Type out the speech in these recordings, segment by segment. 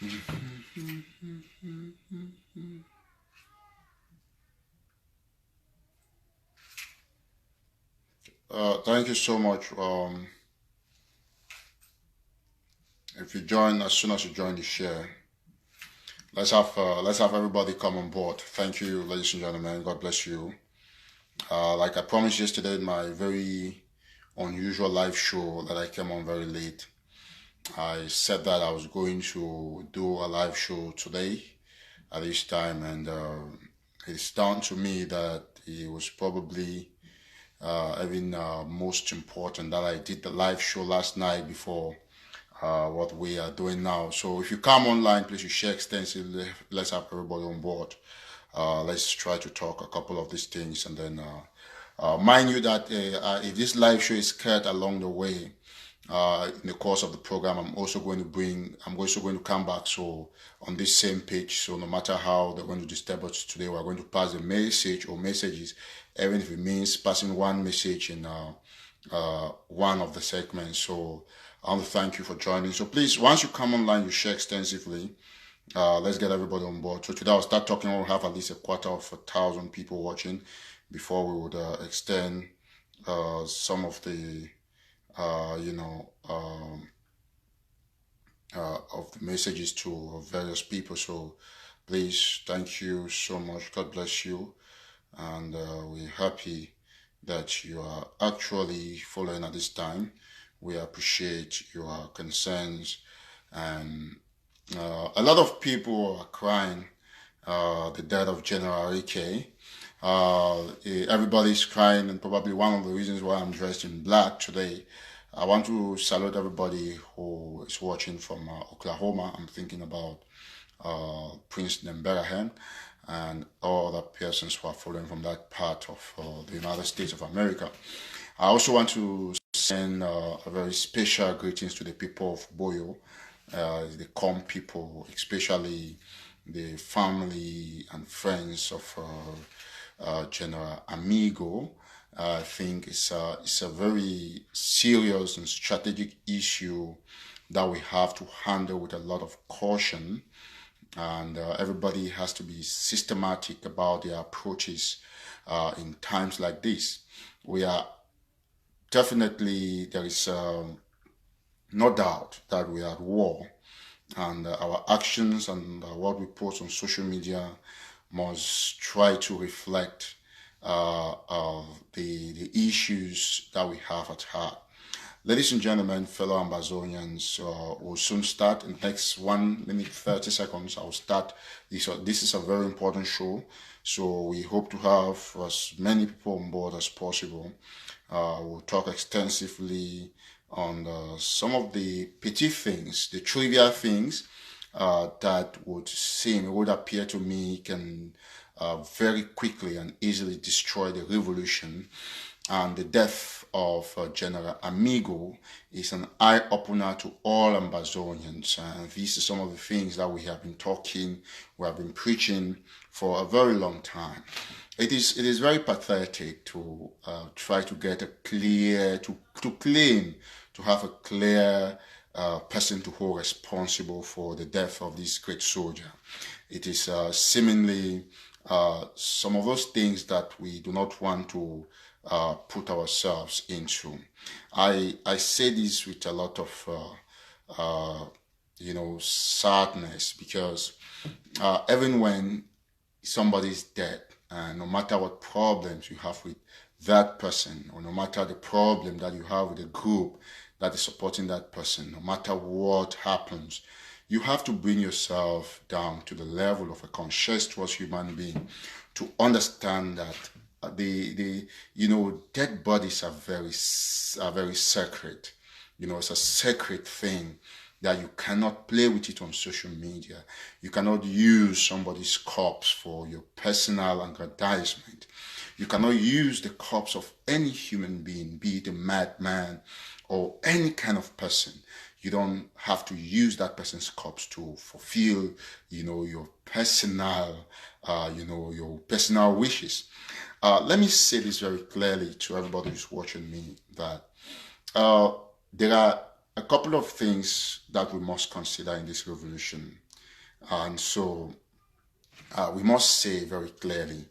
Thank you so much. If you join, as soon as you join the share, let's have everybody come on board. Thank you, ladies and gentlemen. God bless you. Like I promised yesterday in my very unusual live show that I came on very late. I said that I was going to do a live show today at this time, and it's down to me that it was probably even most important that I did the live show last night before what we are doing now. So if you come online, please you share extensively. Let's have everybody on board. Let's try to talk a couple of these things, and then mind you that if this live show is cut along the way, in the course of the program, I'm also going to come back so on this same page. So no matter how they're going to disturb us today, we're going to pass the message or messages, even if it means passing one message in one of the segments. So I want to thank you for joining. So please, once you come online, you share extensively. Let's get everybody on board. So today I'll start talking. We'll have at least 250,000 people watching before we would extend some of the of the messages to various people. So please, thank you so much. God bless you, and we're happy that you are actually following at this time. We appreciate your concerns, and a lot of people are crying the death of General AK. Everybody's crying, and probably one of the reasons why I'm dressed in black today. I want to salute everybody who is watching from Oklahoma. I'm thinking about Prince Nemberahan and all other persons who are following from that part of the United States of America. I also want to send a very special greetings to the people of Boyo, the Com people, especially the family and friends of General Amigo. I think it's a very serious and strategic issue that we have to handle with a lot of caution, and everybody has to be systematic about their approaches in times like this. We are definitely, there is no doubt that we are at war, and our actions and what we post on social media must try to reflect the issues that we have at heart. Ladies and gentlemen, fellow Ambazonians, we'll soon start in the next 1 minute 30 seconds. I'll start this. This is a very important show, so we hope to have as many people on board as possible. We'll talk extensively on some of the petty things, the trivial things that would appear to me can very quickly and easily destroy the revolution. And the death of General Amigo is an eye-opener to all Ambazonians. And these are some of the things that we have been talking, we have been preaching for a very long time. It is very pathetic to try to get a clear, to claim to have a clear person to hold responsible for the death of this great soldier. It is seemingly some of those things that we do not want to put ourselves into. I say this with a lot of sadness, because even when somebody is dead, no matter what problems you have with that person, or no matter the problem that you have with the group that is supporting that person, no matter what happens, you have to bring yourself down to the level of a conscientious human being to understand that the dead bodies are very sacred. It's a sacred thing that you cannot play with it on social media. You cannot use somebody's corpse for your personal aggrandizement. You cannot use the corpse of any human being, be it a madman or any kind of person. You don't have to use that person's corpse to fulfill, your personal, your personal wishes. Let me say this very clearly to everybody who's watching me, that there are a couple of things that we must consider in this revolution. And so we must say very clearly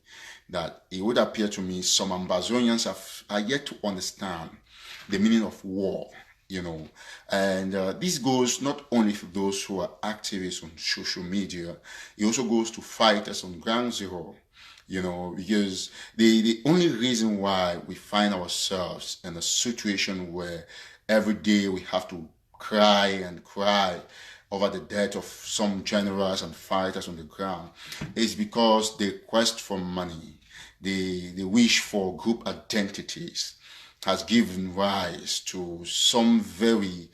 that it would appear to me some Ambazonians are yet to understand the meaning of war, and this goes not only to those who are activists on social media, it also goes to fighters on ground zero, because the only reason why we find ourselves in a situation where every day we have to cry and cry over the death of some generals and fighters on the ground is because the quest for money, the wish for group identities has given rise to some very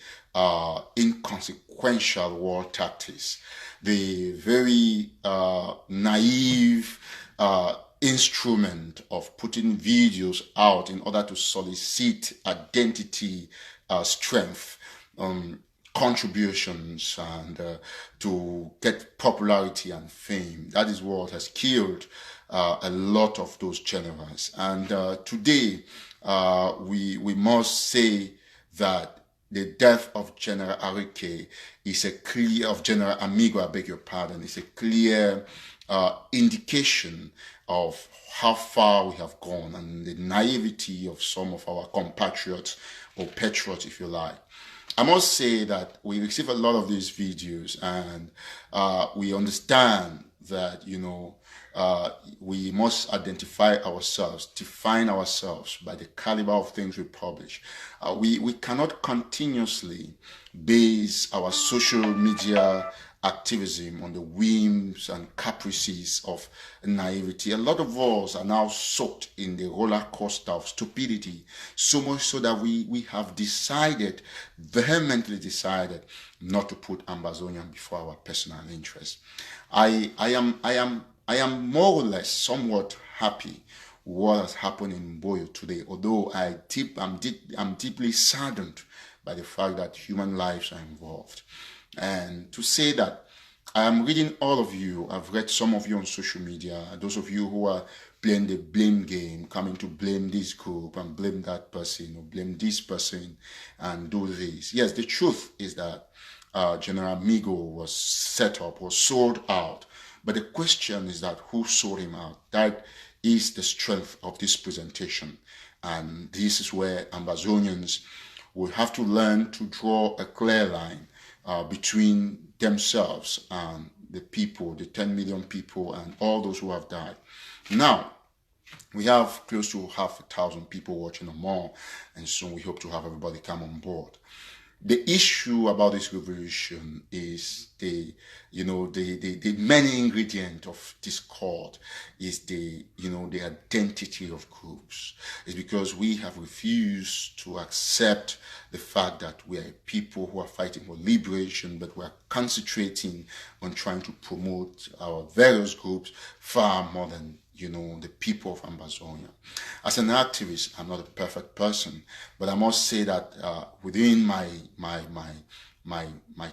inconsequential war tactics. The very naive instrument of putting videos out in order to solicit identity, strength, contributions, and to get popularity and fame. That is what has killed a lot of those generals. And today, we must say that the death of General Arike is a clear, of General Amigo, I beg your pardon, is a clear indication of how far we have gone and the naivety of some of our compatriots or patriots, if you like. I must say that we receive a lot of these videos, and we understand that, we must identify ourselves, define ourselves by the caliber of things we publish. We cannot continuously base our social media activism on the whims and caprices of naivety. A lot of us are now soaked in the roller coaster of stupidity, so much so that we have vehemently decided, not to put Ambazonian before our personal interests. I am more or less somewhat happy what has happened in Boyo today, although I'm deeply saddened by the fact that human lives are involved. And to say that I am reading all of you, I've read some of you on social media, those of you who are playing the blame game, coming to blame this group and blame that person or blame this person and do this. Yes, the truth is that General Amigo was set up or sold out. But the question is that who sold him out? That is the strength of this presentation. And this is where Ambazonians will have to learn to draw a clear line between themselves and the people, the 10 million people and all those who have died. Now, we have close to 500,000 people watching or more, and soon we hope to have everybody come on board. The issue about this revolution is the many ingredient of discord is the identity of groups. It's because we have refused to accept the fact that we are people who are fighting for liberation, but we are concentrating on trying to promote our various groups far more than the people of Ambazonia. As an activist, I'm not a perfect person, but I must say that within my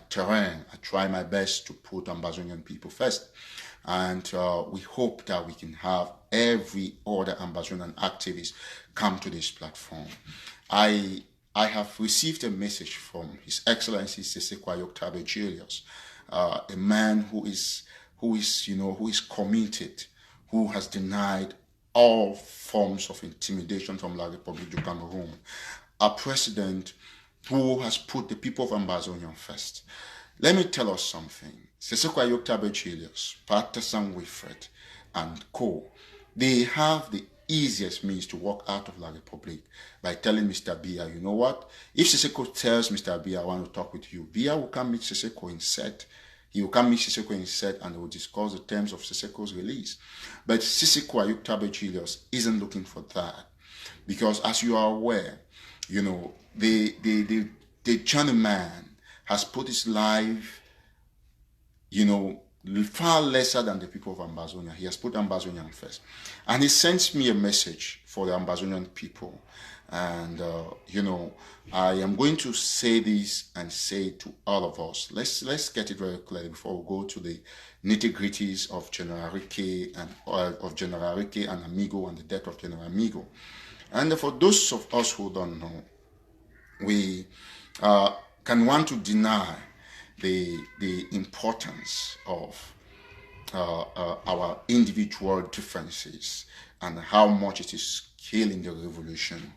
terrain, I try my best to put Ambazonian people first. And we hope that we can have every other Ambazonian activist come to this platform. I have received a message from His Excellency Sisiku Julius, a man who is committed, who has denied all forms of intimidation from La République du Cameroon, a president who has put the people of Ambazonia first. Let me tell us something. Sisiku Julius, Patterson Wilfred, and co., they have the easiest means to walk out of La République by telling Mr. Biya, you know what? If Sisiku tells Mr. Biya, I want to talk with you, Biya will come meet Sisiku instead. He will come meet Sisiku instead and they will discuss the terms of Sisiku's release. But Sisiku Julius isn't looking for that. Because as you are aware, the journeyman has put his life, far lesser than the people of Ambazonia. He has put Ambazonian first. And he sends me a message for the Ambazonian people. And, I am going to say this and say to all of us, let's get it very clear before we go to the nitty-gritties of General Arike and Amigo and the death of General Amigo. And for those of us who don't know, we can want to deny the importance of our individual differences and how much it is killing the revolution.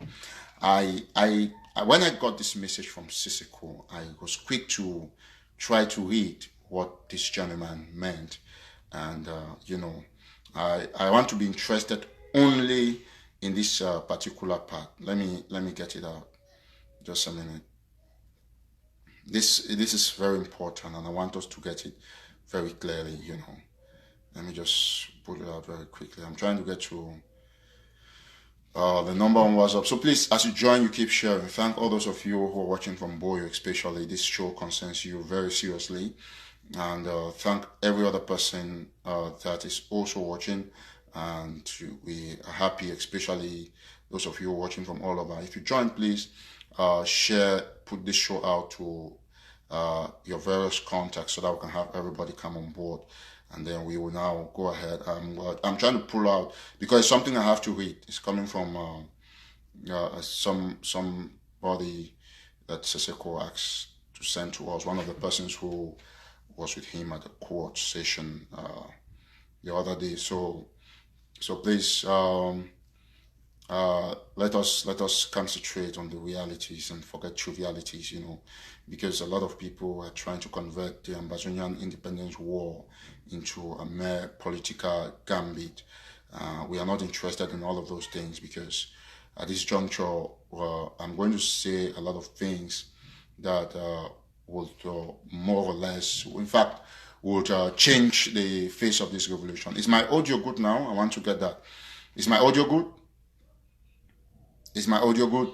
When I got this message from Sisiku, I was quick to try to read what this gentleman meant, and I want to be interested only in this particular part. Let me get it out. Just a minute. This is very important, and I want us to get it very clearly. Let me just put it out very quickly. I'm trying to get to the number on WhatsApp. So please, as you join, you keep sharing. Thank all those of you who are watching from Boyo, especially. This show concerns you very seriously. And thank every other person that is also watching. And we are happy, especially those of you watching from all over. If you join, please share, put this show out to your various contacts so that we can have everybody come on board. And then we will now go ahead. I'm trying to pull out, because it's something I have to read. It's coming from somebody that Sisiku asked to send to us. One of the persons who was with him at the court session the other day. So please let us concentrate on the realities and forget trivialities. Because a lot of people are trying to convert the Ambazonian independence war into a mere political gambit. We are not interested in all of those things, because at this juncture, I'm going to say a lot of things that would more or less, in fact, would change the face of this revolution. Is my audio good now? I want to get that. Is my audio good? Is my audio good?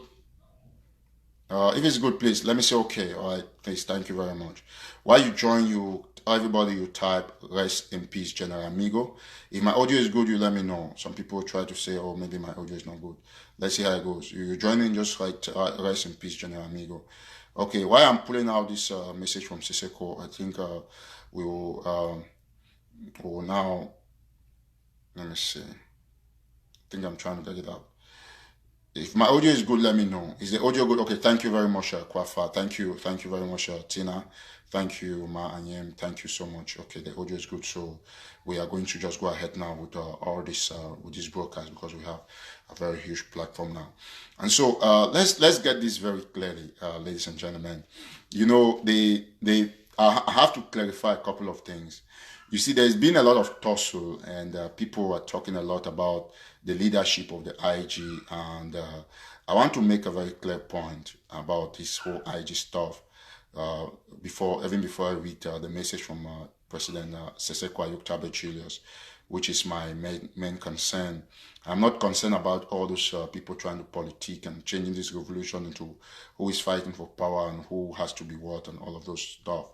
If it's good, please let me say okay. All right, please. Thank you very much. While you join, everybody, you type "Rest in Peace, General Amigo." If my audio is good, you let me know. Some people try to say, "Oh, maybe my audio is not good." Let's see how it goes. You join in, just write "Rest in Peace, General Amigo." Okay. While I'm pulling out this message from Sisiku, I think we will now. Let me see. I think I'm trying to get it out. If my audio is good, let me know. Is the audio good? Okay, thank you very much, Kwafa. Thank you very much, Tina. Thank you, Ma Anyem. Thank you so much. Okay, the audio is good, so we are going to just go ahead now with all this with this broadcast, because we have a very huge platform now. And so let's get this very clearly, ladies and gentlemen. I have to clarify a couple of things. You see, there's been a lot of tussle, and people are talking a lot about the leadership of the IG, and I want to make a very clear point about this whole IG stuff before I read the message from President Sisiku Ayuktabe Julius, which is my main concern. I'm not concerned about all those people trying to politic and changing this revolution into who is fighting for power and who has to be what and all of those stuff.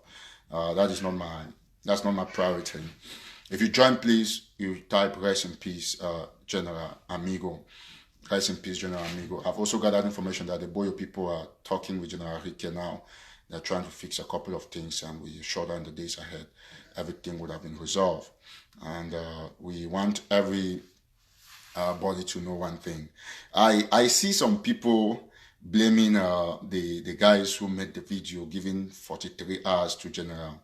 That's not my priority. If you join, please, you type "Rest in Peace, General Amigo." Rest in Peace, General Amigo. I've also got that information that the Boyo people are talking with General Rike now. They're trying to fix a couple of things, and we're sure that in the days ahead, everything would have been resolved. And we want every body to know one thing. I see some people blaming the guys who made the video, giving 43 hours to General.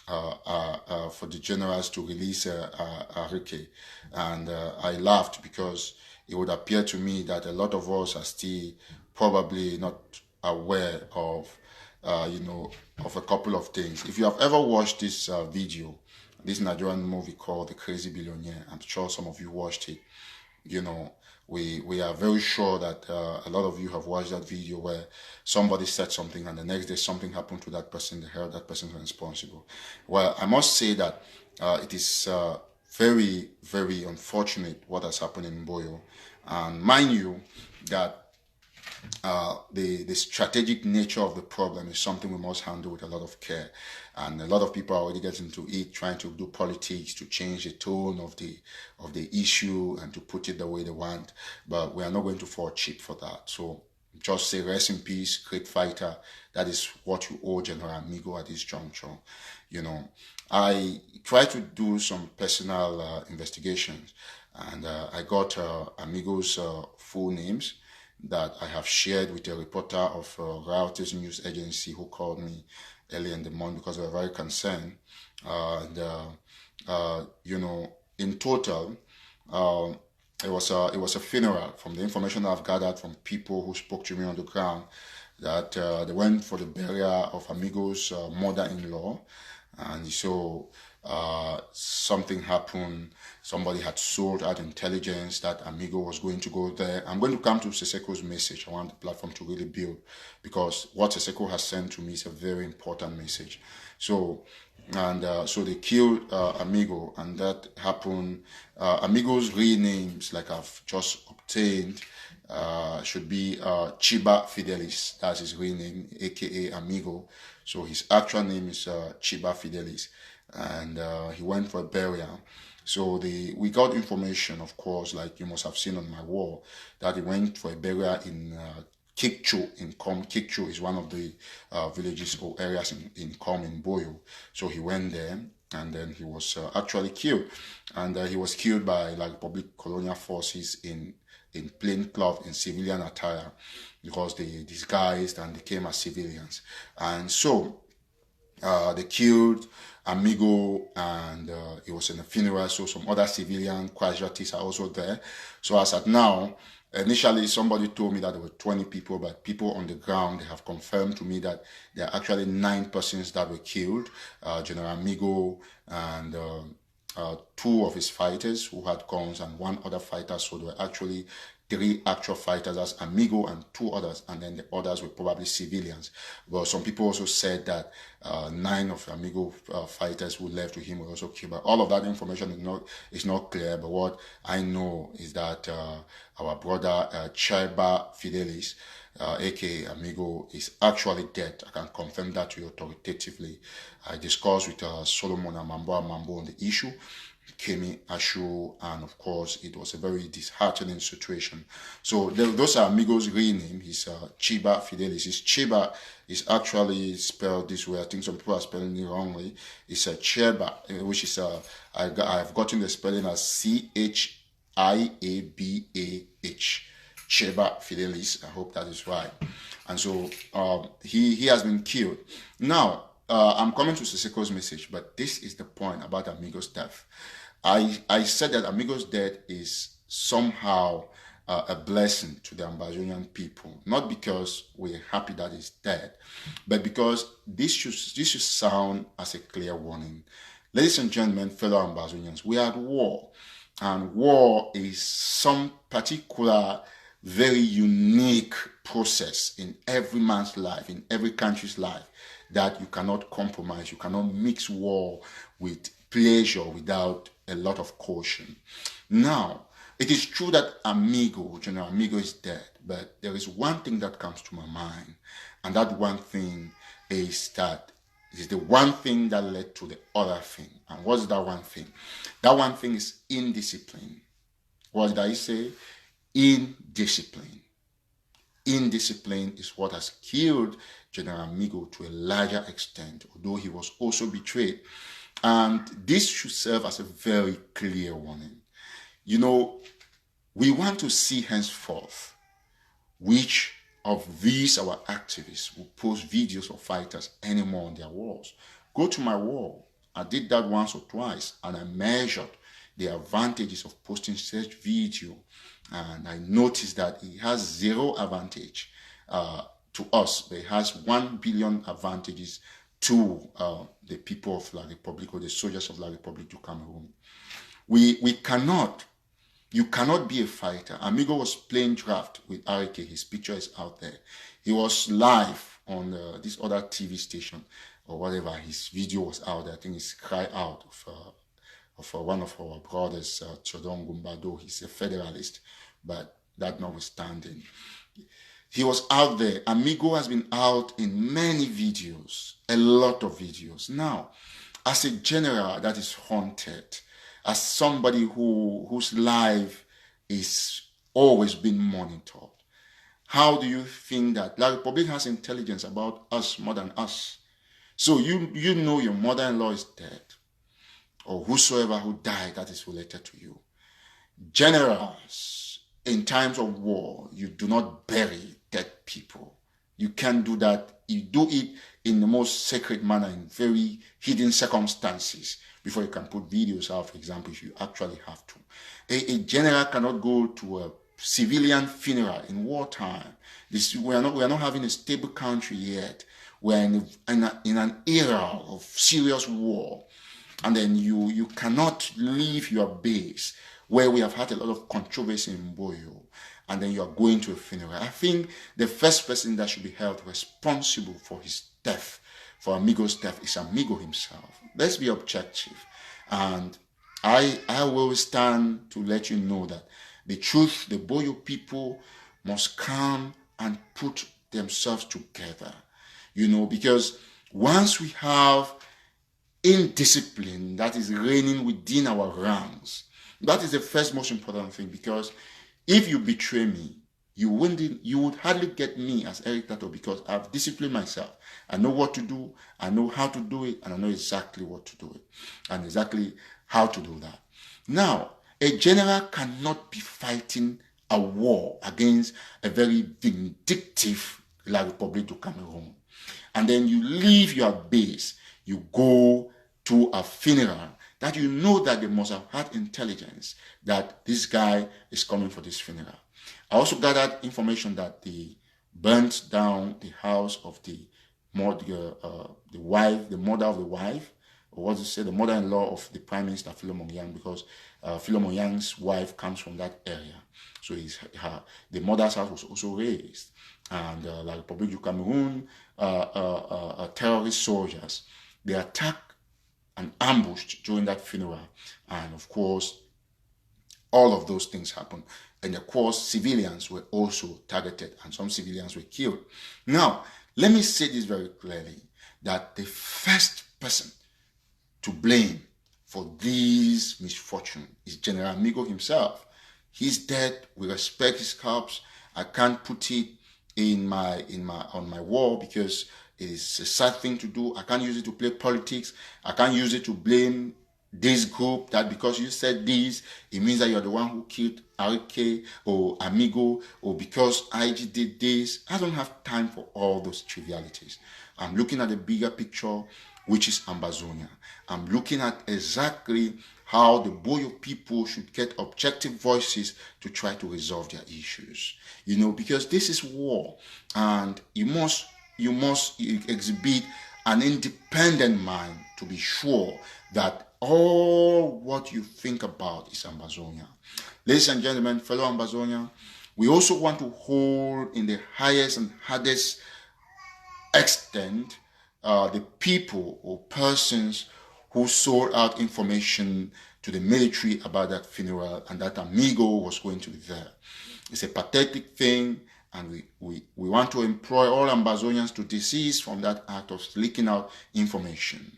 For the generals to release Rike, and I laughed, because it would appear to me that a lot of us are still probably not aware of of a couple of things. If you have ever watched this video, this Nigerian movie called The Crazy Billionaire, I'm sure some of you watched it. We are very sure that a lot of you have watched that video where somebody said something and the next day something happened to that person. They held that person responsible. Well, I must say that it is very, very unfortunate what has happened in Boyo. And mind you that the strategic nature of the problem is something we must handle with a lot of care, and a lot of people are already getting into it, trying to do politics to change the tone of the issue and to put it the way they want. But we are not going to fall cheap for that. So just say "Rest in peace, great fighter." That is what you owe General Amigo at this juncture. I tried to do some personal investigations, and I got Amigo's full names that I have shared with a reporter of Reuters news agency who called me early in the morning because they were very concerned. In total, uh, it was a funeral. From the information I've gathered from people who spoke to me on the ground, that they went for the burial of Amigo's mother-in-law, and so something happened. Somebody had sold out intelligence that Amigo was going to go there. I'm going to come to Sisiku's message. I want the platform to really build, because what Sisiku has sent to me is a very important message. So they killed Amigo, and that happened. Amigo's real names, like I've just obtained, should be Chiba Fidelis. That's his real name, aka Amigo. So his actual name is Chiba Fidelis, and he went for a burial. So we got information, of course, like you must have seen on my wall, that he went for a burial in Kikcho in Kom. Kikcho is one of the villages or areas in Kom in Boyo. So he went there, and then he was actually killed, and he was killed by like public colonial forces in plain cloth, in civilian attire, because they disguised and they came as civilians. And so they killed Amigo, and it was in a funeral, so some other civilian casualties are also there. So as at now, initially somebody told me that there were 20 people, but people on the ground have confirmed to me that there are actually 9 persons that were killed. General Amigo and 2 of his fighters who had guns, and 1 other fighter. So there were actually 3 actual fighters, as Amigo and 2 others, and then the others were probably civilians. But some people also said that 9 of Amigo fighters who left with him were also killed. But all of that information is not clear. But what I know is that our brother Chiba Fidelis, aka Amigo, is actually dead. I can confirm that to you authoritatively. I discussed with Solomon and Mambo on the issue, Kemi Ashu, and of course it was a very disheartening situation. So those are Amigo's real name. He's Chiba Fidelis. His Chiba is actually spelled this way. I think some people are spelling it wrongly. It's a Chiba, which is I've gotten the spelling as Chiabah. Chiba Fidelis. I hope that is right. And so he has been killed. Now I'm coming to Sisiku's message, but this is the point about Amigo's death. I said that Amigo's death is somehow a blessing to the Ambazonian people, not because we're happy that he's dead, but because this should sound as a clear warning. Ladies and gentlemen, fellow Ambazonians, we are at war, and war is some particular very unique process in every man's life, in every country's life, that you cannot compromise. You cannot mix war with pleasure without a lot of caution. Now, it is true that General Amigo is dead, but there is one thing that comes to my mind, and that one thing is that it is the one thing that led to the other thing. And what's that one thing? That one thing is indiscipline. What did I say? Indiscipline. Indiscipline is what has killed General Amigo to a larger extent, although he was also betrayed. And this should serve as a very clear warning. You know, we want to see henceforth which of these our activists will post videos of fighters anymore on their walls. Go to my wall. I did that once or twice, and I measured the advantages of posting such video, and I noticed that it has 0 advantage to us, but it has 1 billion advantages to the people of La Republic, or the soldiers of La Republic du Cameroon. You cannot be a fighter. Amigo was playing draft with RK. His picture is out there. He was live on this other TV station or whatever. His video was out there. I think it's Cry Out of one of our brothers, Chodon Gumbado. He's a federalist, but that notwithstanding, he was out there. Amigo has been out in many videos, a lot of videos. Now, as a general that is haunted, as somebody whose life is always being monitored, how do you think that La Republic has intelligence about us more than us? So you know your mother-in-law is dead, or whosoever who died that is related to you. Generals, in times of war, you do not bury dead people. You can't do that. You do it in the most sacred manner, in very hidden circumstances, before you can put videos out, for example, if you actually have to. A general cannot go to a civilian funeral in wartime. We are not having a stable country yet. We're in an era of serious war. And then you cannot leave your base, where we have had a lot of controversy in Boyo, and then you are going to a funeral. I think the first person that should be held responsible for his death, for Amigo's death, is Amigo himself. Let's be objective. And I will stand to let you know that the truth, the Boyo people must come and put themselves together. Because once we have indiscipline that is reigning within our ranks, that is the first most important thing. Because if you betray me, you would hardly get me as Eric Tato, because I've disciplined myself. I know what to do, I know how to do it, and I know exactly what to do it, and exactly how to do that. Now, a general cannot be fighting a war against a very vindictive La République du Cameroon, and then you leave your base, you go to a funeral that you know that they must have had intelligence that this guy is coming for this funeral. I also gathered information that they burnt down the house of the mother of the wife, or what to say, the mother-in-law of the Prime Minister Philemon Yang, because Philemon Yang's wife comes from that area. So the mother's house was also raised. And La République du Cameroon, terrorist soldiers, they attacked and ambushed during that funeral. And of course, all of those things happened. And of course, civilians were also targeted, and some civilians were killed. Now, let me say this very clearly, that the first person to blame for these misfortune is General Amigo himself. He's dead. We respect his corpse. I can't put it on my wall, because it is a sad thing to do. I can't use it to play politics. I can't use it to blame this group, that because you said this, it means that you're the one who killed RK or Amigo, or because IG did this. I don't have time for all those trivialities. I'm looking at the bigger picture, which is Ambazonia. I'm looking at exactly how the Boyo people should get objective voices to try to resolve their issues. Because this is war, and you must exhibit an independent mind to be sure that all what you think about is Ambazonia. Ladies and gentlemen, fellow Ambazonia, we also want to hold in the highest and hardest extent the people or persons who sold out information to the military about that funeral, and that Amigo was going to be there. It's a pathetic thing, and we want to employ all Ambazonians to desist from that act of leaking out information.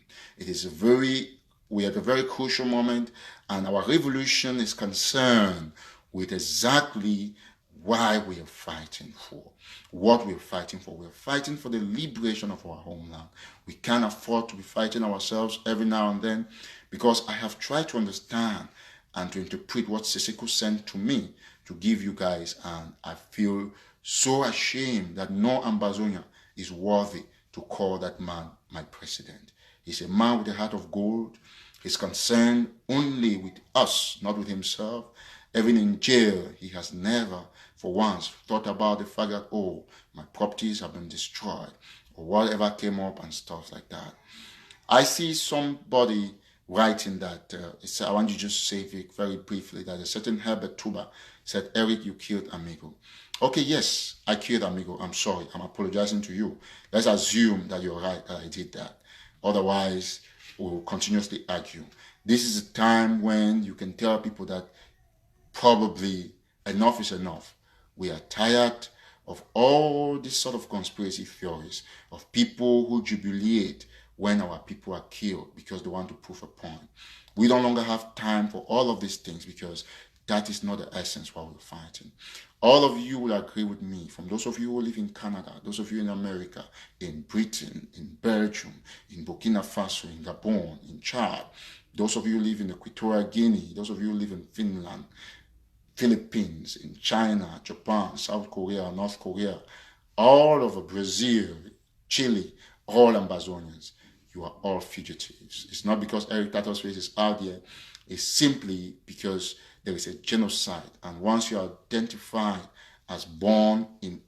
We are at a very crucial moment, and our revolution is concerned with exactly why we are fighting for, what we are fighting for. We are fighting for the liberation of our homeland. We can't afford to be fighting ourselves every now and then, because I have tried to understand and to interpret what Sisiku sent to me to give you guys, and I feel so ashamed that no Ambazonia is worthy to call that man my president. He's a man with a heart of gold. He's concerned only with us, not with himself. Even in jail, he has never for once thought about the fact that, oh, my properties have been destroyed, or whatever came up and stuff like that. I see somebody writing that, I want you to just say very briefly that a certain Herbert Tuba said, Eric, you killed Amigo. Okay, yes, I killed Amigo. I'm sorry. I'm apologizing to you. Let's assume that you're right, that I did that. Otherwise, we'll continuously argue. This is a time when you can tell people that probably enough is enough. We are tired of all these sort of conspiracy theories, of people who jubilate when our people are killed because they want to prove a point. We no longer have time for all of these things, because that is not the essence while we're fighting. All of you will agree with me, from those of you who live in Canada, those of you in America, in Britain, in Belgium, in Burkina Faso, in Gabon, in Chad, those of you who live in Equatorial Guinea, those of you who live in Finland, Philippines, in China, Japan, South Korea, North Korea, all over Brazil, Chile, all Ambazonians, you are all fugitives. It's not because Eric Tato's face is out there. It's simply because there is a genocide. And once you are identified as born in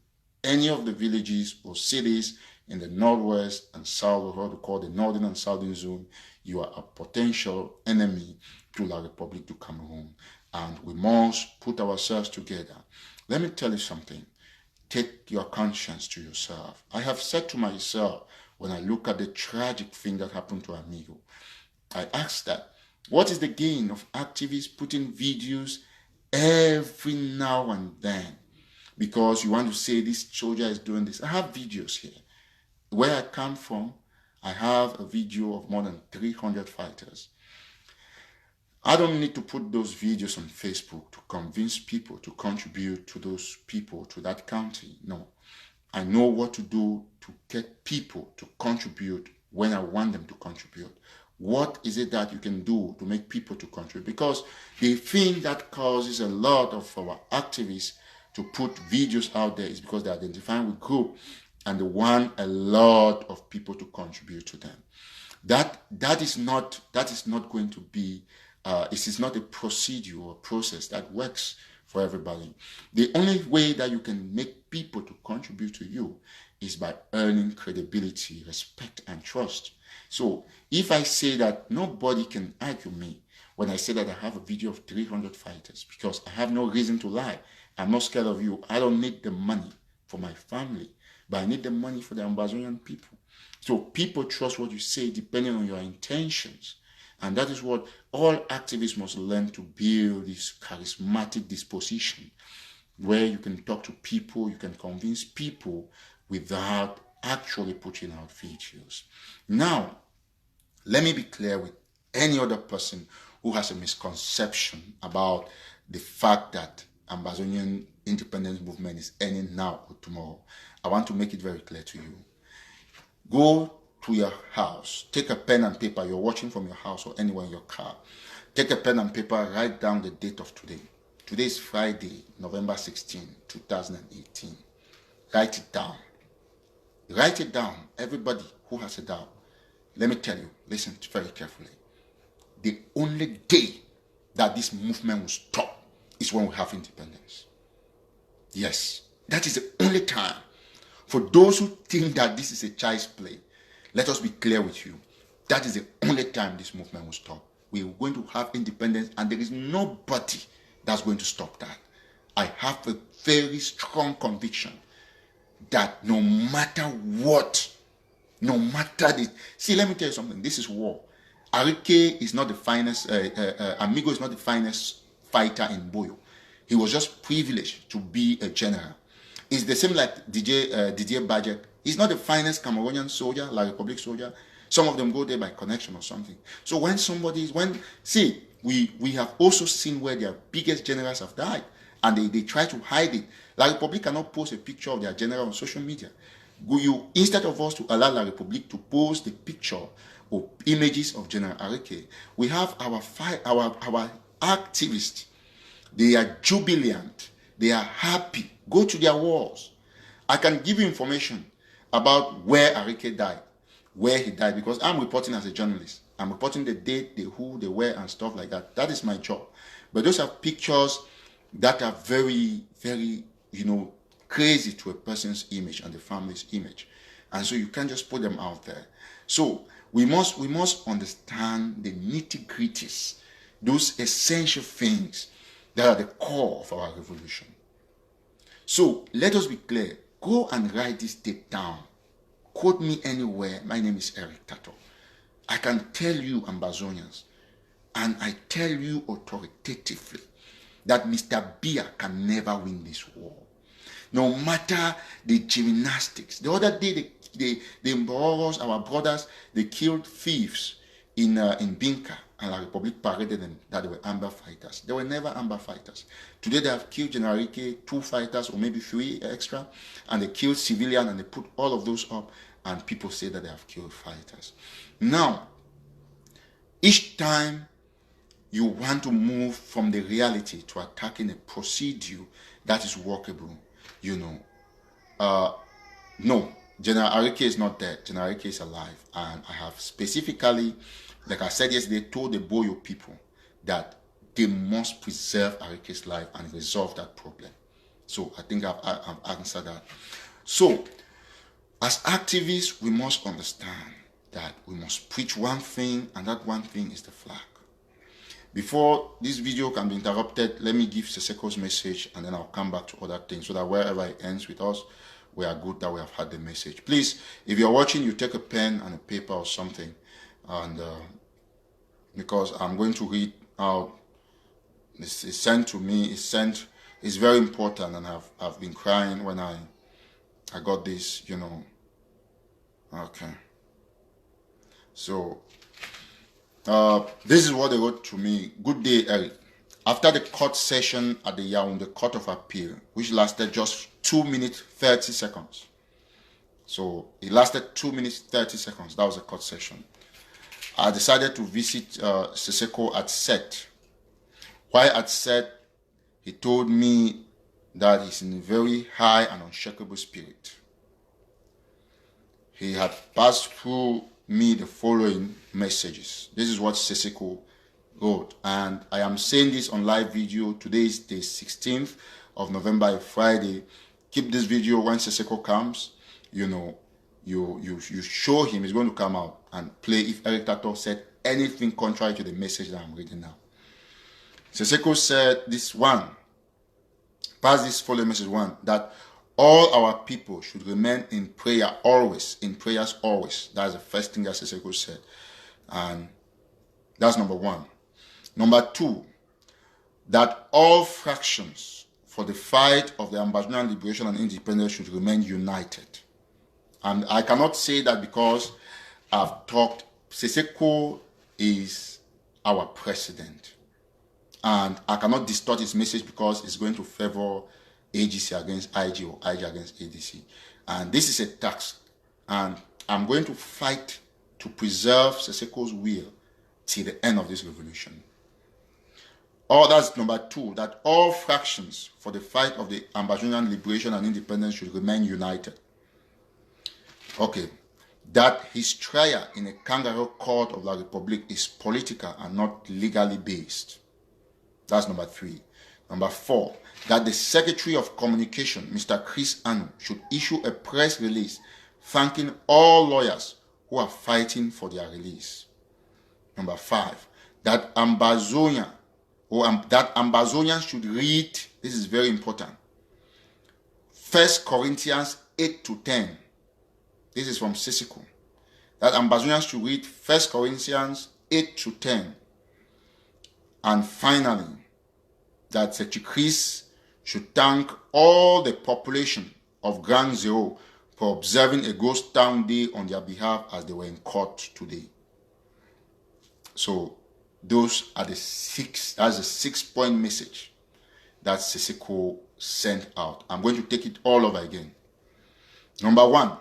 any of the villages or cities in the northwest and south, what we call the northern and southern zone, you are a potential enemy to La Republic du Cameroon. And we must put ourselves together. Let me tell you something. Take your conscience to yourself. I have said to myself, when I look at the tragic thing that happened to Amigo, I ask that, what is the gain of activists putting videos every now and then? Because you want to say this soldier is doing this. I have videos here. Where I come from, I have a video of more than 300 fighters. I don't need to put those videos on Facebook to convince people to contribute to those people, to that county. No. I know what to do to get people to contribute when I want them to contribute. What is it that you can do to make people to contribute? Because the thing that causes a lot of our activists to put videos out there is because they're identifying with group and they want a lot of people to contribute to them. That is not going to be it is not a procedure or process that works for everybody. The only way that you can make people to contribute to you is by earning credibility, respect, and trust. So if I say that nobody can argue me when I say that I have a video of 300 fighters, because I have no reason to lie. I'm not scared of you. I don't need the money for my family, but I need the money for the Ambazonian people. So people trust what you say depending on your intentions. And that is what all activists must learn, to build this charismatic disposition where you can talk to people, you can convince people without actually putting out videos. Now, let me be clear with any other person who has a misconception about the fact that Ambazonian independence movement is ending now or tomorrow. I want to make it very clear to you. Go to your house, take a pen and paper. You're watching from your house or anywhere in your car. Take a pen and paper, write down the date of today. Today is Friday, November 16, 2018. Write it down. Write it down. Everybody who has a doubt, let me tell you, listen very carefully. The only day that this movement will stop is when we have independence. Yes, that is the only time. For those who think that this is a child's play, let us be clear with you. That is the only time this movement will stop. We are going to have independence, and there is nobody that's going to stop that. I have a very strong conviction that no matter what, no matter this, see, let me tell you something. This is war. Arike is not the finest, Amigo is not the finest fighter in Boyo. He was just privileged to be a general. It's the same like Didier Bajek. He's not the finest Cameroonian soldier, La Republic soldier. Some of them go there by connection or something. So when we have also seen where their biggest generals have died, and they try to hide it. La Republic cannot post a picture of their general on social media. Instead of us to allow La Republic to post the picture or images of General Arike, we have our activists. They are jubilant. They are happy. Go to their walls. I can give you information about where Arike died, where he died, because I'm reporting as a journalist. I'm reporting the date, the who, the where, and stuff like that. That is my job. But those are pictures that are very, very, crazy to a person's image and the family's image. And so you can't just put them out there. So we must understand the nitty-gritties, those essential things that are the core of our revolution. So let us be clear. Go and write this date down. Quote me anywhere. My name is Eric Tato. I can tell you, Ambazonians, and I tell you authoritatively, that Mr. Bia can never win this war. No matter the gymnastics. The other day, the Mboros, our brothers, they killed thieves in Binka, and La Republic paraded them that they were Amber fighters. They were never Amber fighters. Today they have killed General Rike, 2 fighters or maybe 3 extra, and they killed civilian, and they put all of those up, and people say that they have killed fighters. Now, each time you want to move from the reality to attacking a procedure that is workable, No, General Arike is not dead. General Arike is alive. And I have specifically, like I said yesterday, told the Boyo people that they must preserve Arike's life and resolve that problem. So I think I've answered that. So, as activists, we must understand that we must preach one thing, and that one thing is the flag. Before this video can be interrupted, let me give Sisiku's message, and then I'll come back to other things, so that wherever it ends with us, we are good that we have had the message. Please, if you're watching, you take a pen and a paper or something, and because I'm going to read out. It's sent to me. It's very important, and I've been crying when I got this, you know. Okay. So this is what they wrote to me. Good day, Eric. After the court session at the Yaoundé Court of Appeal, which lasted just 2 minutes 30 seconds. So it lasted 2 minutes 30 seconds. That was a court session. I decided to visit Sisiku at set. While at set, he told me that he's in a very high and unshakable spirit. He had passed through me the following messages. This is what Sisiku wrote, and I am saying this on live video. Today is the 16th of November, Friday. Keep this video when Sisiku comes. You know, you show him. He's going to come out and play if Eric Tato said anything contrary to the message that I'm reading now. Sisiku said this one, pass this following message one, that all our people should remain in prayer always, in prayers always. That's the first thing that Sisiku said. And that's number one. Number two, that all fractions for the fight of the Ambazonian liberation and independence should remain united. And I cannot say that because I've talked. Sisiku is our president. And I cannot distort his message because it's going to favor AGC against IG or IG against ADC. And this is a task. And I'm going to fight to preserve Sisiku's will till the end of this revolution. That's number two, that all fractions for the fight of the Ambazonian liberation and independence should remain united. Okay. That his trial in a kangaroo court of La Republique is political and not legally based. That's number three. Number four, that the Secretary of Communication, Mr. Chris Anu, should issue a press release thanking all lawyers who are fighting for their release. Number five, that Ambazonia, that Ambazonians should read, this is very important, 1 Corinthians 8 to 10. This is from Sisiku. That Ambazonians should read 1 Corinthians 8 to 10. And finally, that Secretary Chris should thank all the population of Ground Zero for observing a ghost town day on their behalf as they were in court today. So those are that's a 6-point message that Sisiku sent out. I'm going to take it all over again. Number one,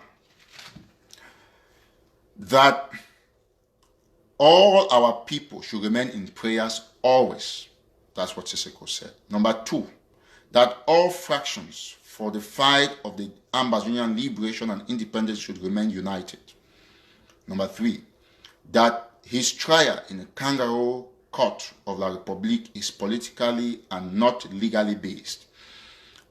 that all our people should remain in prayers always. That's what Sisiku said. Number two, that all fractions for the fight of the Ambazonian liberation and independence should remain united. Number three, that his trial in a kangaroo court of La Republique is politically and not legally based.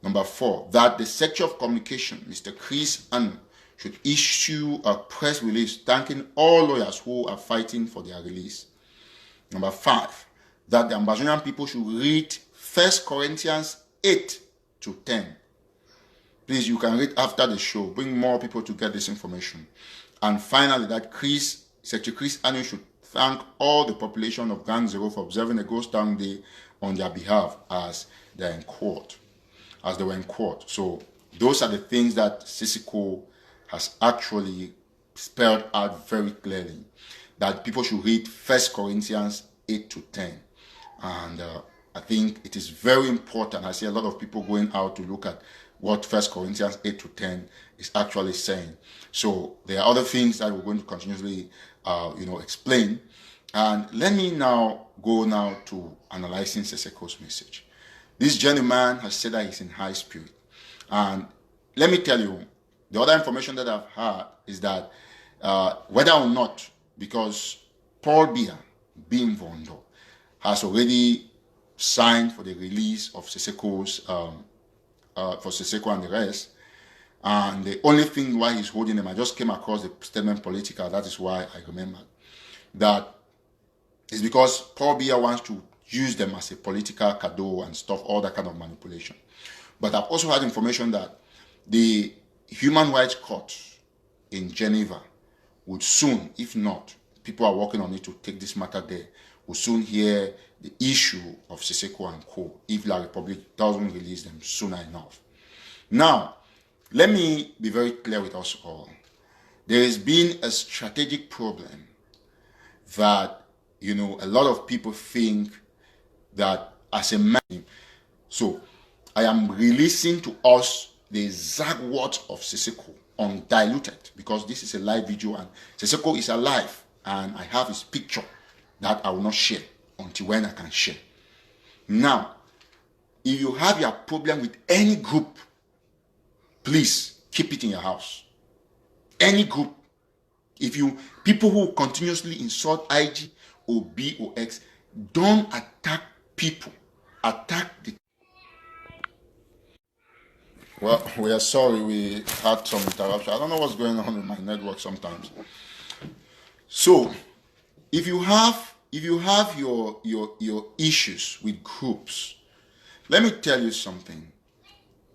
Number four, that the Secretary of Communication, Mr. Chris Anu, should issue a press release thanking all lawyers who are fighting for their release. Number five, that the Ambazonian people should read 1 Corinthians 8 to 10. Please, you can read after the show. Bring more people to get this information. And finally, that Secretary Chris Anu should thank all the population of Gang Zero for observing a ghost town day on their behalf as they were in court. So those are the things that Sisiku has actually spelled out very clearly, that people should read 1 Corinthians 8 to 10. And I think it is very important. I see a lot of people going out to look at what 1 Corinthians 8 to 10 is actually saying. So there are other things that we're going to continuously explain. And let me now go to analyzing Sisiku's message. This gentleman has said that he's in high spirit. And let me tell you, The other information that I've heard is that whether or not, because Paul Biya, being Vondo, has already signed for the release of Sisiku's, for Sisiku and the rest, and the only thing why he's holding them, I just came across the statement political, that is why I remember, that is because Paul Biya wants to use them as a political cadeau and stuff, all that kind of manipulation. But I've also had information that the Human Rights Court in Geneva would soon, if not, people are working on it to take this matter there, will soon hear the issue of Sisiku and co. if La Republic doesn't release them sooner enough. Now, let me be very clear with us all. There has been a strategic problem that, a lot of people think that as a man, so I am releasing to us the exact words of Sisiku, undiluted, because this is a live video and Sisiku is alive and I have his picture that I will not share until when I can share. Now, if you have your problem with any group, please keep it in your house. Any group. People who continuously insult IG or B or X, don't attack people. Attack the... Well, we are sorry we had some interruption. I don't know what's going on with my network sometimes. So, if you have your issues with groups, let me tell you something.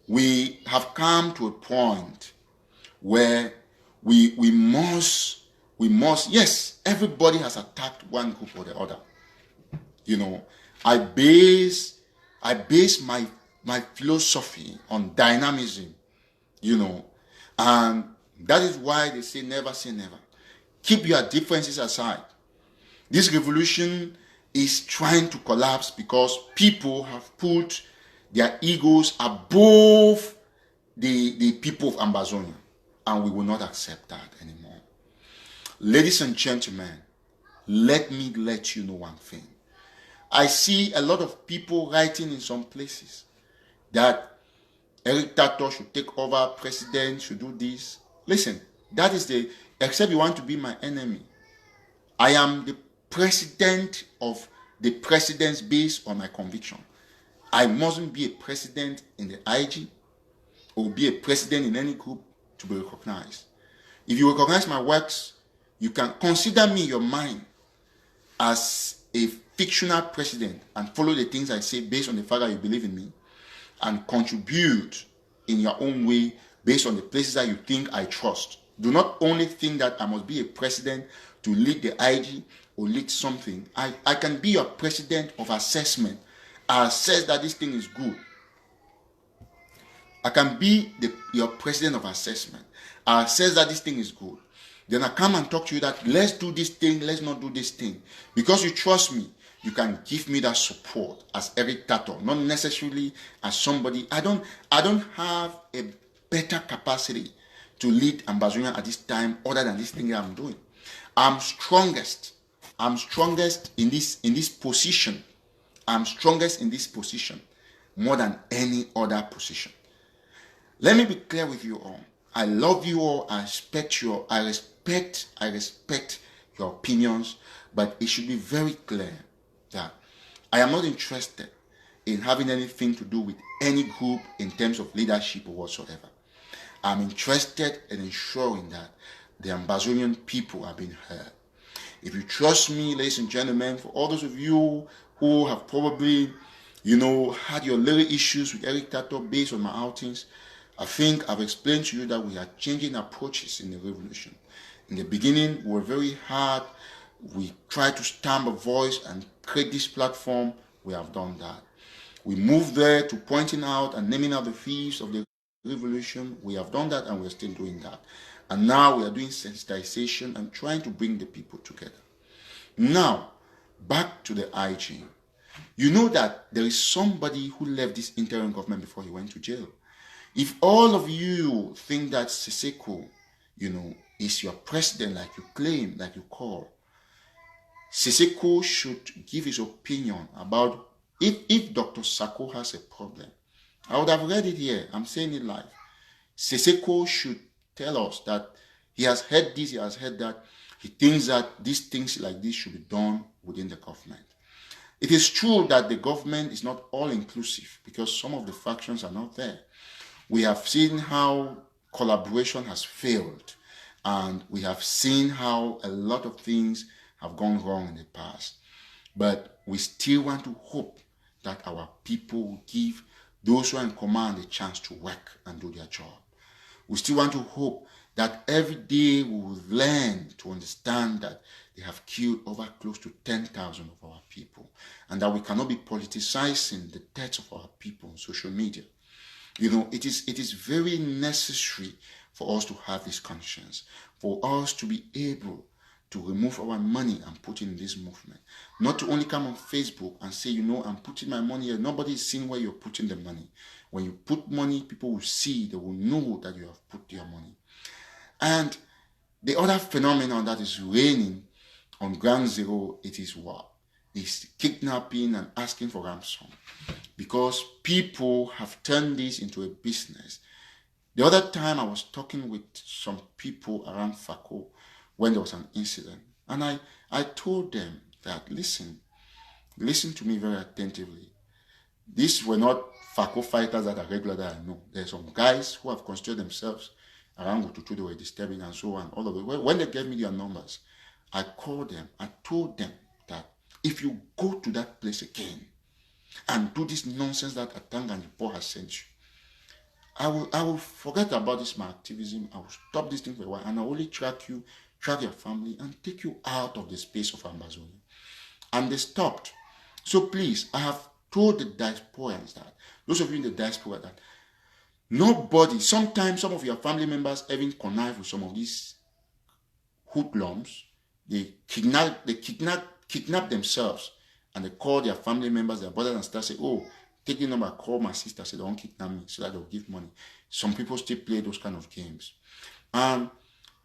We have come to a point where we must, yes, everybody has attacked one group or the other. I base my philosophy on dynamism, and that is why they say never say never. Keep your differences aside. This revolution is trying to collapse because people have put their egos above the people of Ambazonia, and we will not accept that anymore. Ladies and gentlemen, let me let you know one thing. I see a lot of people writing in some places that Eric Tato should take over, president should do this. Listen, that is except you want to be my enemy. I am the president of the presidents based on my conviction. I mustn't be a president in the IG or be a president in any group to be recognized. If you recognize my works, you can consider me in your mind as a fictional president and follow the things I say based on the fact that you believe in me, and contribute in your own way based on the places that you think I trust. Do not only think that I must be a president to lead the IG or lead something. I can be your president of assessment. I assess that this thing is good. I can be your president of assessment. I assess that this thing is good. Then I come and talk to you that let's do this thing, let's not do this thing. Because you trust me, you can give me that support as Eric Tato, not necessarily as somebody. I don't have a better capacity to lead Ambazonia at this time other than this thing that I'm doing. I'm strongest. I'm strongest in this position. I'm strongest in this position more than any other position. Let me be clear with you all. I love you all. I respect your opinions, but it should be very clear that I am not interested in having anything to do with any group in terms of leadership or whatsoever. I'm interested in ensuring that the Ambazonian people are being heard. If you trust me, ladies and gentlemen, for all those of you who have probably, had your little issues with Eric Tato based on my outings, I think I've explained to you that we are changing approaches in the revolution. In the beginning, we were very hard. We tried to stamp a voice and create this platform. We have done that. We moved there to pointing out and naming out the thieves of the revolution. We have done that and we're still doing that. And now we are doing sensitization and trying to bring the people together. Now, back to the IG. You know that there is somebody who left this interim government before he went to jail. If all of you think that Sisiku, is your president like you claim, like you call, Sisiku should give his opinion about if Dr. Sako has a problem. I would have read it here. I'm saying it live. Sisiku should tell us that he has heard this, he has heard that. He thinks that these things like this should be done within the government. It is true that the government is not all-inclusive because some of the factions are not there. We have seen how collaboration has failed, and we have seen how a lot of things have gone wrong in the past. But we still want to hope that our people will give those who are in command a chance to work and do their job. We still want to hope that every day we will learn to understand that they have killed over close to 10,000 of our people, and that we cannot be politicizing the deaths of our people on social media. You know, it is very necessary for us to have this conscience, for us to be able to remove our money and put it in this movement. Not to only come on Facebook and say, you know, I'm putting my money here. Nobody is seeing where you're putting the money. When you put money, people will see, they will know that you have put your money. And the other phenomenon that is reigning on ground zero, it is what? It's kidnapping and asking for ransom. Because people have turned this into a business. The other time I was talking with some people around Fako when there was an incident. And I told them that, listen to me very attentively. These were not Fako fighters that are regular that I know. There are some guys who have constituted themselves around Wututu, they were disturbing and so on, all of it. When they gave me their numbers, I called them. I told them that if you go to that place again and do this nonsense that Atang and Ipo has sent you, I will forget about this my activism. I will stop this thing for a while, and I will only track you, track your family, and take you out of the space of Ambazonia. And they stopped. So please, I have told the diasporans that, those of you in the diaspora, that nobody, sometimes some of your family members even connive with some of these hoodlums. They kidnap themselves, and they call their family members, their brothers and sisters, say, oh, take the number, call my sister, say, don't kidnap me, so that they'll give money. Some people still play those kind of games. And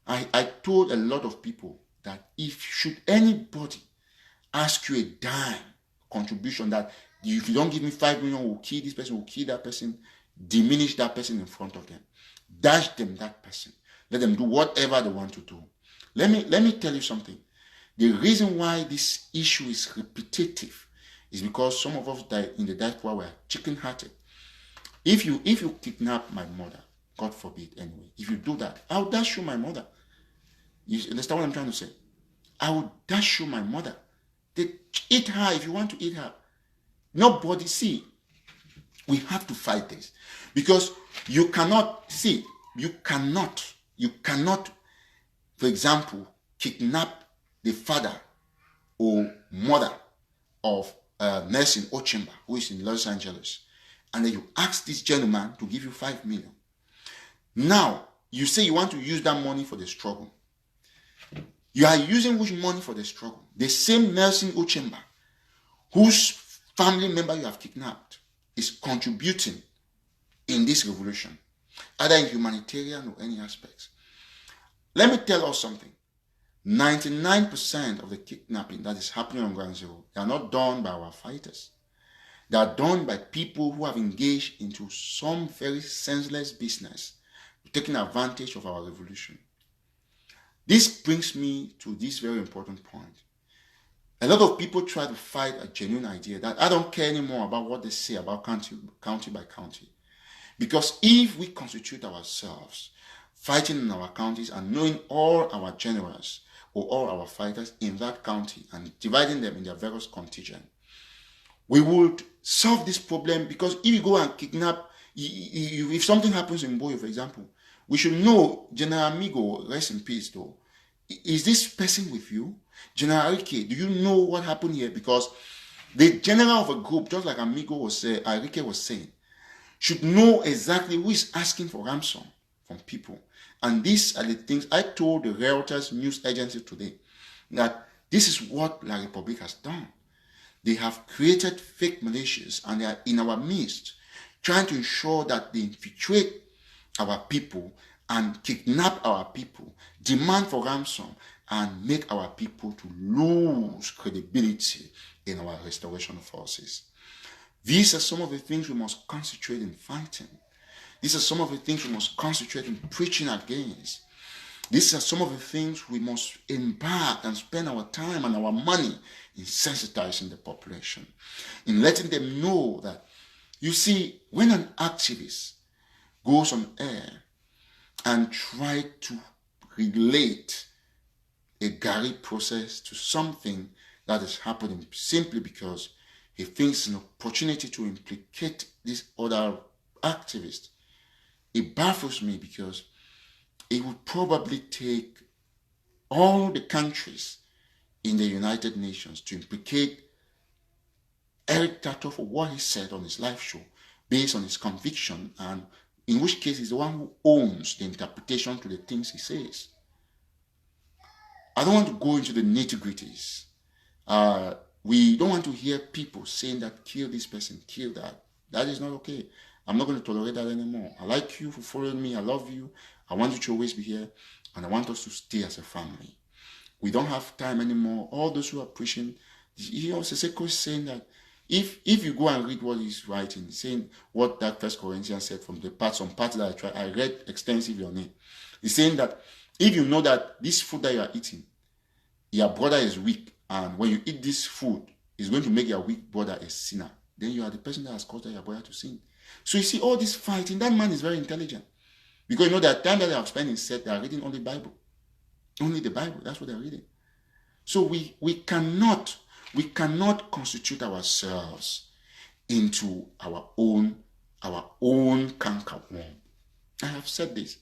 I told a lot of people that if should anybody ask you a dime contribution, that if you don't give me 5 million, we'll kill this person, we'll kill that person, diminish that person in front of them. Dash them that person. Let them do whatever they want to do. Let me tell you something. The reason why this issue is repetitive is because some of us in the diaspora were chicken-hearted. If you kidnap my mother, God forbid anyway, if you do that, I'll dash you my mother. You understand what I'm trying to say? I will dash you my mother. Eat her if you want to eat her. Nobody, see, we have to fight this. Because you cannot, for example, kidnap the father or mother of Nelson Ochemba, who is in Los Angeles, and then you ask this gentleman to give you 5 million. Now, you say you want to use that money for the struggle. You are using which money for the struggle? The same Nelson Ochemba, whose family member you have kidnapped, is contributing in this revolution, either in humanitarian or any aspects. Let me tell us something. 99% of the kidnapping that is happening on ground zero, they are not done by our fighters. They are done by people who have engaged into some very senseless business, taking advantage of our revolution. This brings me to this very important point. A lot of people try to fight a genuine idea that I don't care anymore about what they say about county by county. Because if we constitute ourselves, fighting in our counties and knowing all our generals or all our fighters in that county and dividing them in their various contingents, we would solve this problem. Because if you go and kidnap, if something happens in Boyo, for example, we should know General Amigo, rest in peace though, is this person with you? General Arike, do you know what happened here? Because the general of a group, just like Amigo was saying, Arike was saying, should know exactly who is asking for ransom from people. And these are the things I told the Reuters news agency today, that this is what La Republique has done. They have created fake militias and they are in our midst, trying to ensure that they infiltrate our people and kidnap our people, demand for ransom, and make our people to lose credibility in our restoration forces. These are some of the things we must concentrate in fighting. These are some of the things we must concentrate in preaching against. These are some of the things we must embark and spend our time and our money in sensitizing the population, in letting them know that, you see, when an activist goes on air and try to relate a Gary process to something that is happening simply because he thinks an opportunity to implicate this other activist, it baffles me, because it would probably take all the countries in the United Nations to implicate Eric Tato for what he said on his live show based on his conviction, and in which case he's the one who owns the interpretation to the things he says. I don't want to go into the nitty-gritties. We don't want to hear people saying that kill this person, kill that. That is not okay. I'm not going to tolerate that anymore. I like you for following me. I love you. I want you to always be here. And I want us to stay as a family. We don't have time anymore. All those who are preaching, Sisiku is saying that if you go and read what he's writing, saying what that First Corinthians said from the parts, some parts that I read extensively on it. He's saying that if you know that this food that you are eating, your brother is weak, and when you eat this food, it's going to make your weak brother a sinner, then you are the person that has caused your brother to sin. So you see all this fighting, that man is very intelligent. Because you know that time that they have spent in set, they are reading only Bible. Only the Bible, that's what they're reading. So we cannot constitute ourselves into our own cankerworm. I have said this.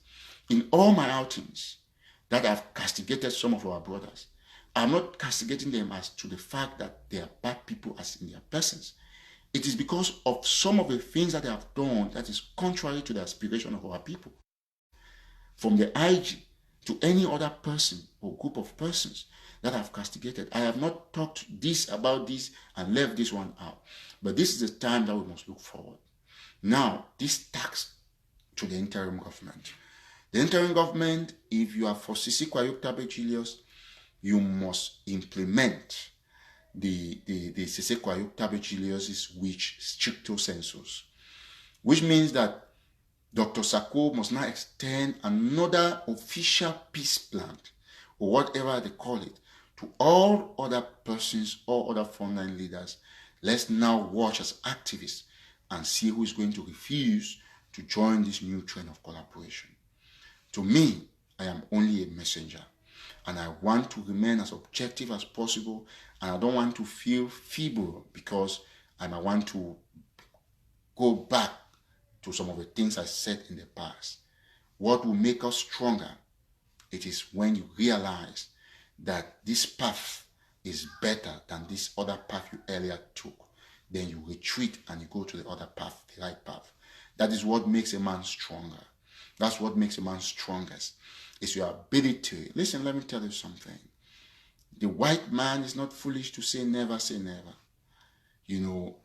In all my outings that I've castigated some of our brothers, I'm not castigating them as to the fact that they are bad people as in their persons. It is because of some of the things that they have done that is contrary to the aspiration of our people. From the IG to any other person or group of persons that I've castigated, I have not talked about this and left this one out. But this is the time that we must look forward. Now, this tax to the interim government. The interim government, if you are for Sisiku Julius, you must implement the Sisiku Julius's which stricto sensus, which means that Dr. Sako must now extend another official peace plan, or whatever they call it, to all other persons, all other frontline leaders. Let's now watch as activists and see who is going to refuse to join this new trend of collaboration. To me, I am only a messenger, and I want to remain as objective as possible, and I don't want to feel feeble because I might want to go back to some of the things I said in the past. What will make us stronger? It is when you realize that this path is better than this other path you earlier took. Then you retreat and you go to the other path, the right path. That is what makes a man stronger. That's what makes a man strongest. It's your ability. Listen, let me tell you something. The white man is not foolish to say never say never. You know,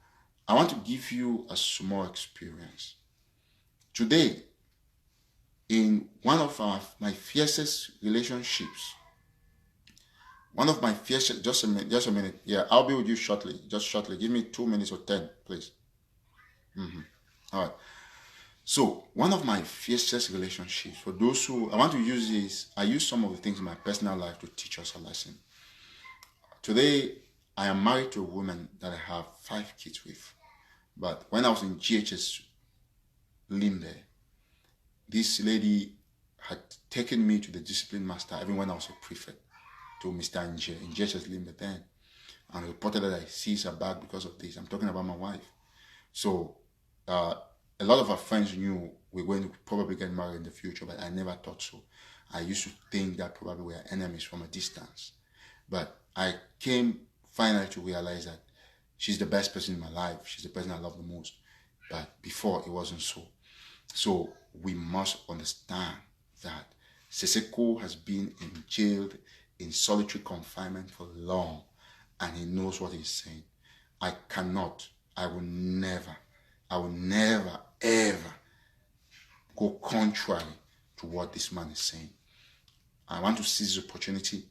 I want to give you a small experience. Today, in one of my fiercest relationships, just a minute. Yeah, I'll be with you shortly. Just shortly. Give me 2 minutes or 10, please. All right. So, one of my fiercest relationships, for those who, I want to use this, I use some of the things in my personal life to teach us a lesson. Today, I am married to a woman that I have 5 kids with. But when I was in GHS Limbe, this lady had taken me to the discipline master, even when I was a prefect, to Mr. Nje in GHS Limbe then, and reported that I seized her bag because of this. I'm talking about my wife. So, a lot of our friends knew we were going to probably get married in the future, but I never thought so. I used to think that probably we were enemies from a distance. But I came finally to realize that she's the best person in my life. She's the person I love the most. But before, it wasn't so. So we must understand that Sisiku has been jailed in solitary confinement for long, and he knows what he's saying. I will never, ever go contrary to what this man is saying. I want to seize the opportunity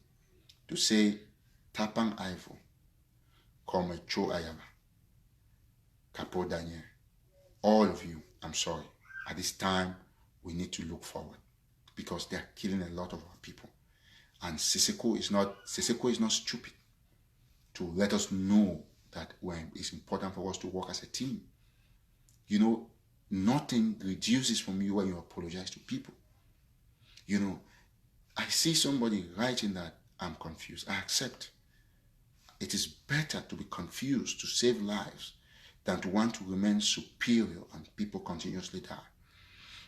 to say, Tapang Ivo, Come Cho Ayaba, Capo Daniel, all of you, I'm sorry. At this time, we need to look forward because they are killing a lot of our people. And Sisiku is not stupid to let us know that when it's important for us to work as a team. You know, nothing reduces from you when you apologize to people. You know, I see somebody writing that I'm confused. I accept. It is better to be confused to save lives than to want to remain superior and people continuously die.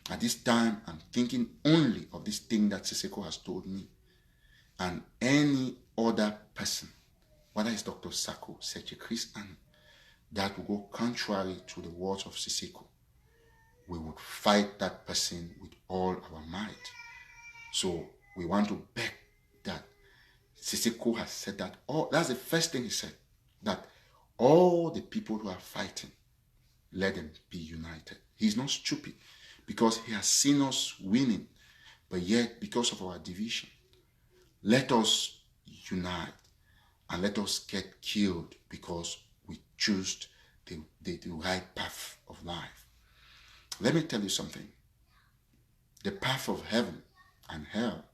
At this time, I'm thinking only of this thing that Sisiku has told me. And any other person, whether it's Dr. Sako, Seche Chris, and that will go contrary to the words of Sisiku, we would fight that person with all our might. So we want to beg that Sisiku has said that. That's the first thing he said, that all the people who are fighting, let them be united. He's not stupid because he has seen us winning, but yet because of our division, let us unite and let us get killed because we choose the right path of life. Let me tell you something. The path of heaven and hell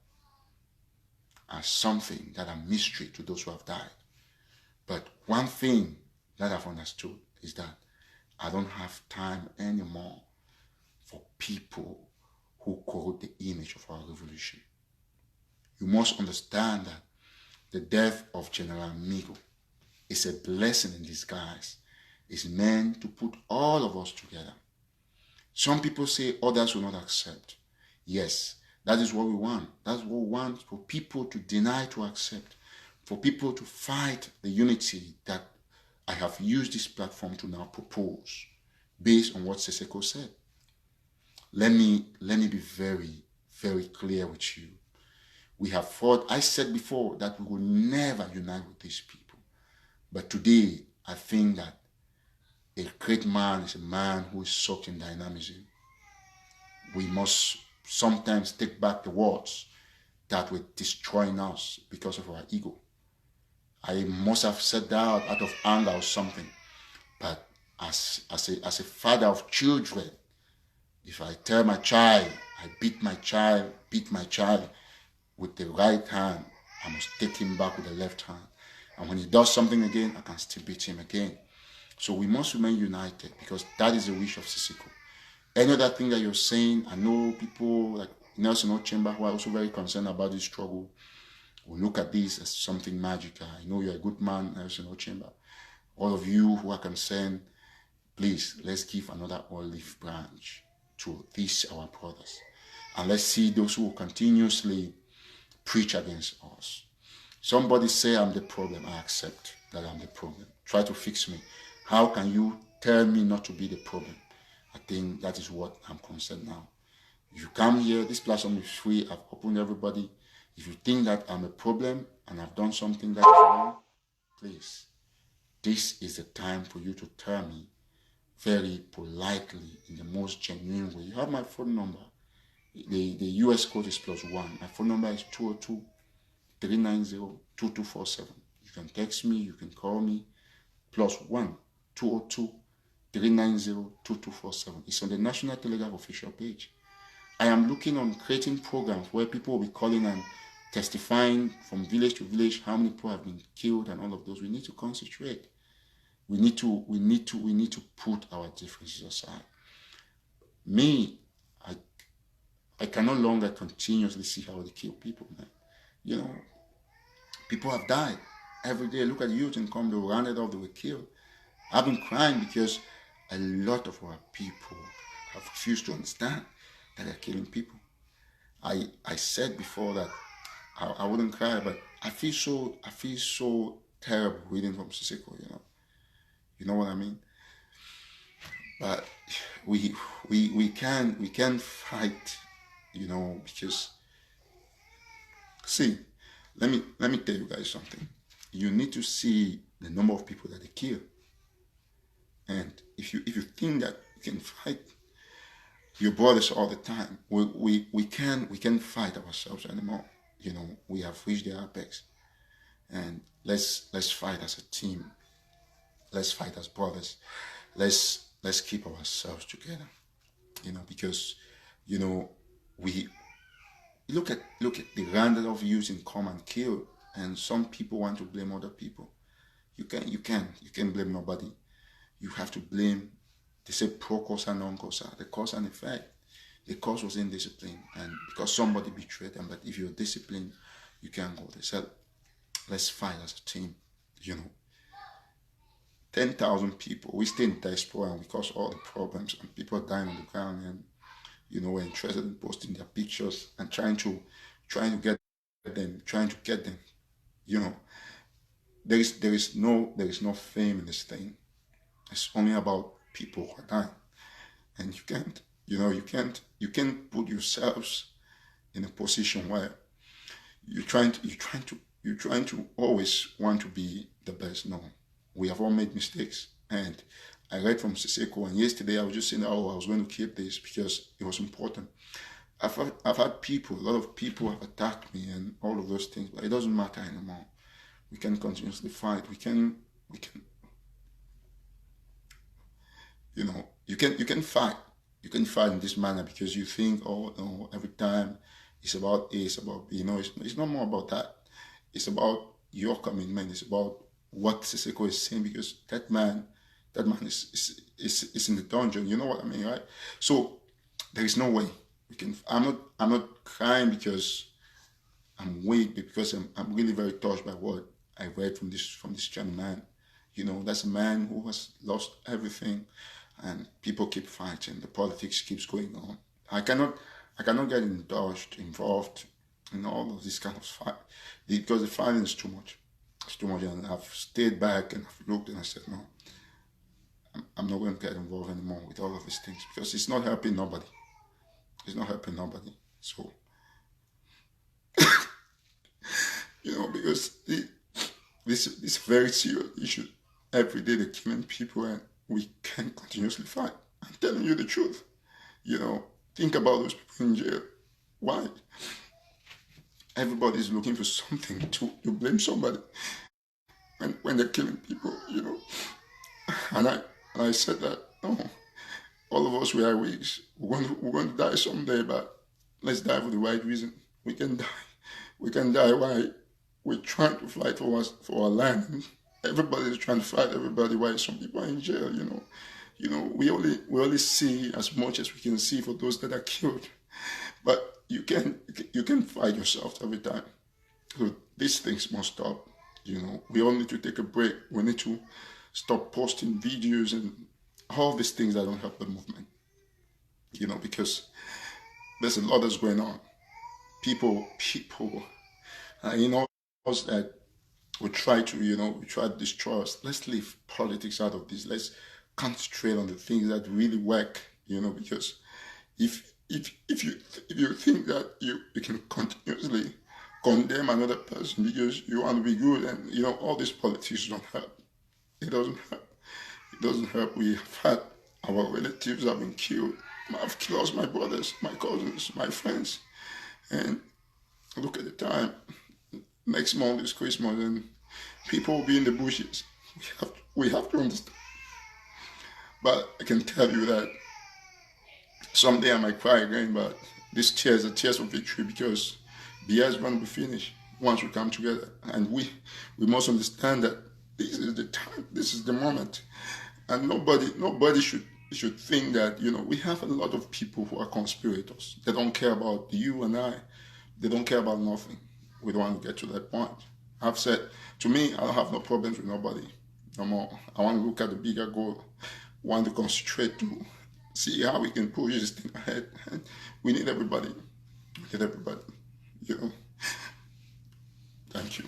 are something that are mystery to those who have died. But one thing that I've understood is that I don't have time anymore for people who corrupt the image of our revolution. You must understand that the death of General Amigo is a blessing in disguise. It's meant to put all of us together. Some people say others will not accept. Yes, that is what we want. That's what we want, for people to deny to accept, for people to fight the unity that I have used this platform to now propose based on what Sisiku said. Let me be very, very clear with you. We have fought. I said before that we will never unite with these people. But today, I think that a great man is a man who is soaked in dynamism. We must sometimes take back the words that were destroying us because of our ego. I must have said that out of anger or something. But as a father of children, if I tell my child, I beat my child with the right hand, I must take him back with the left hand. And when he does something again, I can still beat him again. So we must remain united because that is the wish of Sisiku. Any other thing that you're saying, I know people like Nelson Ochemba who are also very concerned about this struggle will look at this as something magical. I know you're a good man, Nelson Ochemba. All of you who are concerned, please, let's give another olive branch to these our brothers. And let's see those who will continuously preach against us. Somebody say I'm the problem. I accept that I'm the problem. Try to fix me. How can you tell me not to be the problem? I think that is what I'm concerned now. If you come here, this platform is free. I've opened everybody. If you think that I'm a problem and I've done something that is wrong, please, this is the time for you to tell me very politely in the most genuine way. You have my phone number. The US code is +1. My phone number is 202-390-2247. You can text me, you can call me, +1 202-390-2247. It's on the National Telegraph official page. I am looking on creating programs where people will be calling and testifying from village to village how many people have been killed and all of those. We need to concentrate. We need to put our differences aside. Me, I can no longer continuously see how they kill people, man. You know, people have died every day. Look at the youth and come, they were rounded off, they were killed. I've been crying because a lot of our people have refused to understand that they're killing people. I said before that I wouldn't cry, but I feel so terrible reading from Sisiku, You know what I mean? But we can fight, because see, let me tell you guys something. You need to see the number of people that they kill. And if you think that you can fight your brothers all the time, we can't fight ourselves anymore. We have reached the apex. And let's fight as a team. Let's fight as brothers. Let's keep ourselves together. because, you know, we look at the random of use in come and kill, and some people want to blame other people. You can blame nobody. You have to blame. They say pro causa non causa, the cause and effect. The cause was indiscipline, and because somebody betrayed them. But if you're disciplined, you can go. They said, let's fight as a team. You know, 10,000 people. We stay in diaspora and we cause all the problems, and people are dying on the ground, and we're interested in posting their pictures and trying to get them. You know, there is no fame in this thing. It's only about people who are dying, and you can't put yourselves in a position where you're trying to always want to be the best. No, we have all made mistakes, and I read from Sisiku, and yesterday I was just saying, oh, I was going to keep this because it was important. I've had a lot of people have attacked me and all of those things, but it doesn't matter anymore. We can continuously fight. We can, you can fight. You can fight in this manner because you think, oh, no, every time it's about A, it's about B. It's not more about that. It's about your commitment. It's about what Siseko is saying, because that man is in the dungeon. You know what I mean, right? So there is no way we can. I'm not crying because I'm weak, because I'm really very touched by what I read from this young man. That's a man who has lost everything, and people keep fighting. The politics keeps going on. I cannot get involved in all of this kind of fight, because the fighting is too much. It's too much, and I've stayed back and I've looked and I said, no, I'm not going to get involved anymore with all of these things, because it's not helping nobody. It's not helping nobody. So, because this very serious issue. Every day they're killing people, and we can't continuously fight. I'm telling you the truth. Think about those people in jail. Why? Everybody's looking for something to blame somebody when they're killing people. And I said that, no, all of us, we are weak. We're going to die someday, but let's die for the right reason. We can die. We can die while we're trying to fight for our land. Everybody's trying to fight everybody while some people are in jail. We only see as much as we can see for those that are killed. But you can fight yourself every time. So these things must stop. We all need to take a break. We need to stop posting videos and all these things that don't help the movement. Because there's a lot that's going on. People, us that we try to destroy us. Let's leave politics out of this. Let's concentrate on the things that really work. Because if you think that you can continuously condemn another person because you want to be good, and all these politics don't help. It doesn't help. It doesn't help. We have had our relatives have been killed. I've lost my brothers, my cousins, my friends, and look at the time. Next month is Christmas, and people will be in the bushes. We have to understand. But I can tell you that someday I might cry again, but these tears are tears of victory, because the year is going to be finished once we come together. And we must understand that this is the time, this is the moment. And nobody should think that, we have a lot of people who are conspirators. They don't care about you and I. They don't care about nothing. We don't want to get to that point. I've said, to me, I don't have no problems with nobody no more. I want to look at the bigger goal. I want to concentrate to see how we can push this thing ahead. And we need everybody. We need everybody. Thank you.